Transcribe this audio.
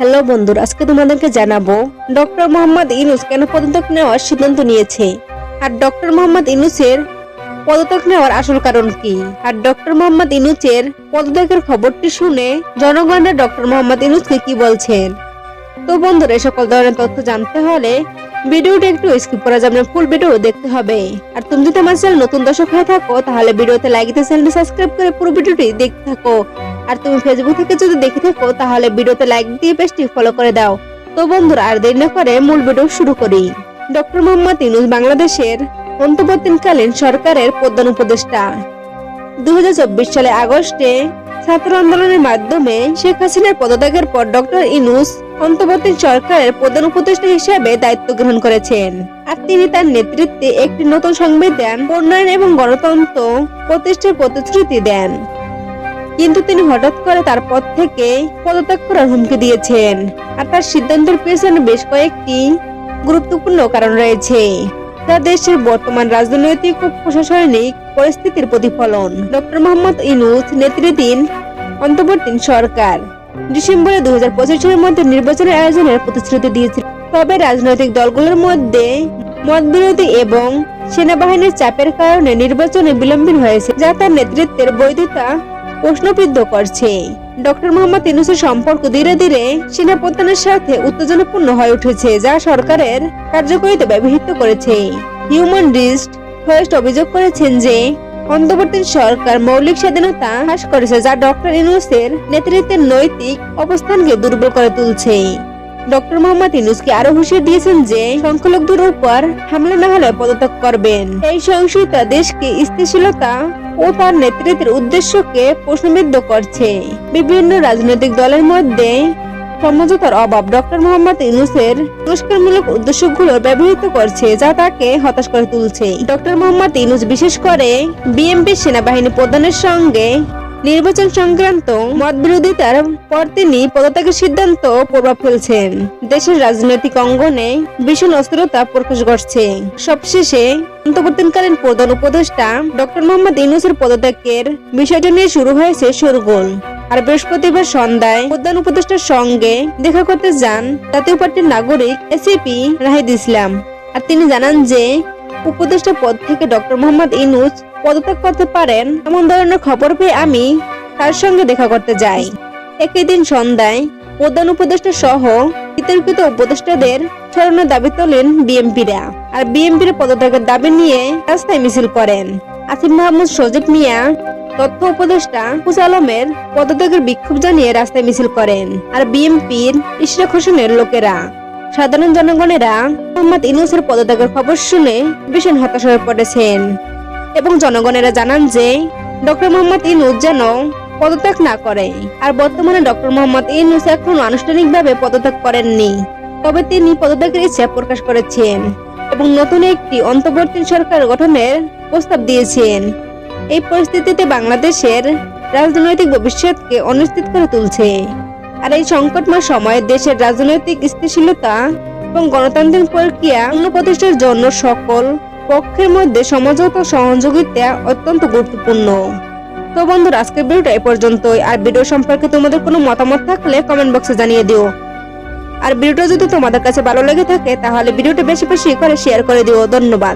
Hello বন্ধুরা, আজকে তোমাদেরকে জানাবো ডক্টর মোহাম্মদ ইউনূস কেন পদত্যাগ নেওয়ার সিদ্ধান্ত নিয়েছে আর ডক্টর মোহাম্মদ ইউনূসের পদত্যাগ নেওয়ার আসল কারণ কি। আর ডক্টর মোহাম্মদ ইউনূসের পদত্যাগের খবরটি শুনে জনগণরা ডক্টর মোহাম্মদ ইউনূসকে কি বলছেন। তো বন্ধুরা, এই সকল ধরনের তথ্য জানতে হলে ভিডিওটি একটু স্কিপ করা যাবে না, ফুল ভিডিও দেখতে হবে। আর তুমি যদি আমার চ্যানেল নতুন দর্শক হয়ে থাকো তাহলে ভিডিওতে লাইক দিয়ে চ্যানেলটি সাবস্ক্রাইব করে পুরো ভিডিওটি দেখতে থাকো। আর তুমি ফেসবুক থেকে যদি দেখে থাকো তাহলে ভিডিওতে লাইক দিয়ে পেজটি ফলো করে দাও। তো বন্ধুরা, আর দেরি না করে মূল ভিডিও শুরু করি। ডক্টর মোহাম্মদ ইউনূস বাংলাদেশের অন্তর্বর্তীকালীন সরকারের প্রধান উপদেষ্টা। 2024 সালে আগস্টে ছাত্র আন্দোলনের মাধ্যমে শেখ হাসিনার পদত্যাগের পর ডক্টর ইউনূস অন্তর্বর্তী সরকারের প্রধান উপদেষ্টা হিসেবে দায়িত্ব গ্রহণ করেছেন। আর তিনি তার নেতৃত্বে একটি নতুন সংবিধান প্রণয়ন এবং গণতন্ত্র প্রতিষ্ঠার প্রতিশ্রুতি দেন। কিন্তু তিনি হঠাৎ করে তার পদ থেকে পদত্যাগ করার হুমকি দিয়েছেন। আর তার সিদ্ধান্তের পেছনে বেশ কয়েকটি গুরুত্বপূর্ণ কারণ রয়েছে, যা দেশের বর্তমান রাজনৈতিক ও প্রশাসনিক পরিস্থিতির প্রতিফলন। ডক্টর মোহাম্মদ ইউনূস নেতৃত্বাধীন অন্তর্বর্তী সরকার ডিসেম্বরে 2025 সালের মধ্যে নির্বাচনের আয়োজনের প্রতিশ্রুতি দিয়েছিল। তবে রাজনৈতিক দলগুলোর মধ্যে মতবিরোধী এবং সেনাবাহিনীর চাপের কারণে নির্বাচনে বিলম্বিত হয়েছে, যা তার নেতৃত্বের বৈধতা প্রশ্নবিদ্ধ করছে। ডক্টর মোহাম্মদ ইউনূসের সম্পর্ক ধীরে ধীরে সেনাপ্রধানের সাথে উত্তেজনাপূর্ণ হয়ে উঠেছে, যা সরকারের কার্যকারিতা ব্যবহৃত করেছে। হিউম্যান রাইটস ওয়াচ অভিযোগ করেছেন যে অন্তর্বর্তী সরকার মৌলিক স্বাধীনতা হ্রাস করেছে, যা ডক্টর ইউনূসের নেতৃত্বের নৈতিক অবস্থানকে দুর্বল করে তুলছে। ডক্টর মোহাম্মদ ইউনূসকে আরো হুঁশিয়ারি দিয়েছেন যে সংখ্যালঘুদের উপর হামলা না হলে পদত্যাগ করবেন। এই সহিংসতা দেশকে স্থিতিশীলতা ও তার নেতৃত্বের উদ্দেশ্যকে প্রশ্নবিদ্ধ করছে। বিভিন্ন রাজনৈতিক দলের মধ্যে সমঝোতার অভাব ডক্টর মোহাম্মদ ইউনূসের সংস্কারমূলক উদ্দেশ্যগুলো ব্যবহৃত করছে, যা তাকে হতাশ করে তুলছে। ডক্টর মোহাম্মদ ইউনূস বিশেষ করে বিএনপি সেনাবাহিনী প্রধানের সঙ্গে নির্বাচন সংক্রান্ত মতবিরোধিতার পর তিনি পদত্যাগের সিদ্ধান্ত প্রভাব ফেলছেন। দেশের রাজনৈতিক অঙ্গনে ভীষণ অস্থিরতা প্রকাশ ঘটছে। সবশেষে অন্তর্বর্তীকালীন প্রধান উপদেষ্টা ডক্টর মোহাম্মদ ইউনূসের পদত্যাগের বিষয়টি নিয়ে শুরু হয়েছে শোরগোল। আর বৃহস্পতিবার সন্ধ্যায় প্রধান উপদেষ্টার সঙ্গে দেখা করতে যান জাতীয় পার্টির নাগরিক এসিপি নাহিদ ইসলাম। আর তিনি জানান যে উপদেষ্টা পদ থেকে ডক্টর মোহাম্মদ ইউনূস পদত্যাগ করতে পারেন এমন ধরনের খবর পেয়ে আমি তার সঙ্গে দেখা করতে যাই। একই দিন সন্ধ্যায় প্রধান উপদেষ্টা সহ বিতর্কিত উপদেষ্টাদের সরানোর দাবি তোলেন বিএনপিরা। আর বিএনপির পদত্যাগের দাবি নিয়ে রাস্তায় মিছিল করেন। আসিফ মাহমুদ সজীব মিয়া তথ্য উপদেষ্টা মুসা আলমের পদত্যাগের বিক্ষোভ জানিয়ে রাস্তায় মিছিল করেন। আর বিএনপির ইশরাক হোসেনের লোকেরা সাধারণ জনগণেরা মোহাম্মদ ইউনূসের পদত্যাগের খবর শুনে ভীষণ হতাশ হয়ে পড়েছেন এবং জনগণেরা জানান যে ডক্টর মোহাম্মদ ইউনূস যেন পদত্যাগ না করে। আর বর্তমানে ডক্টর মোহাম্মদ ইউনূস এখন আনুষ্ঠানিকভাবে পদত্যাগ করেননি, তবে তিনি পদত্যাগের ইচ্ছা প্রকাশ করেছেন এবং নতুন একটি অন্তর্বর্তী সরকার গঠনের প্রস্তাব দিয়েছেন। এই পরিস্থিতিতে বাংলাদেশের রাজনৈতিক ভবিষ্যৎকে অনিশ্চিত করে তুলছে। আর এই সংকটময় সময়ে দেশের রাজনৈতিক স্থিতিশীলতা এবং গণতান্ত্রিক প্রক্রিয়া পুনঃপ্রতিষ্ঠার জন্য সকল পক্ষের মধ্যে সমঝোতা ও সহযোগিতা অত্যন্ত গুরুত্বপূর্ণ। তো বন্ধুরা, আজকের ভিডিওটা এই পর্যন্তই। আর ভিডিও সম্পর্কে তোমাদের কোনো মতামত থাকলে কমেন্ট বক্সে জানিয়ে দিও। আর ভিডিওটা যদি তোমাদের কাছে ভালো লেগে থাকে তাহলে ভিডিওটা বেশি বেশি করে শেয়ার করে দিও। ধন্যবাদ।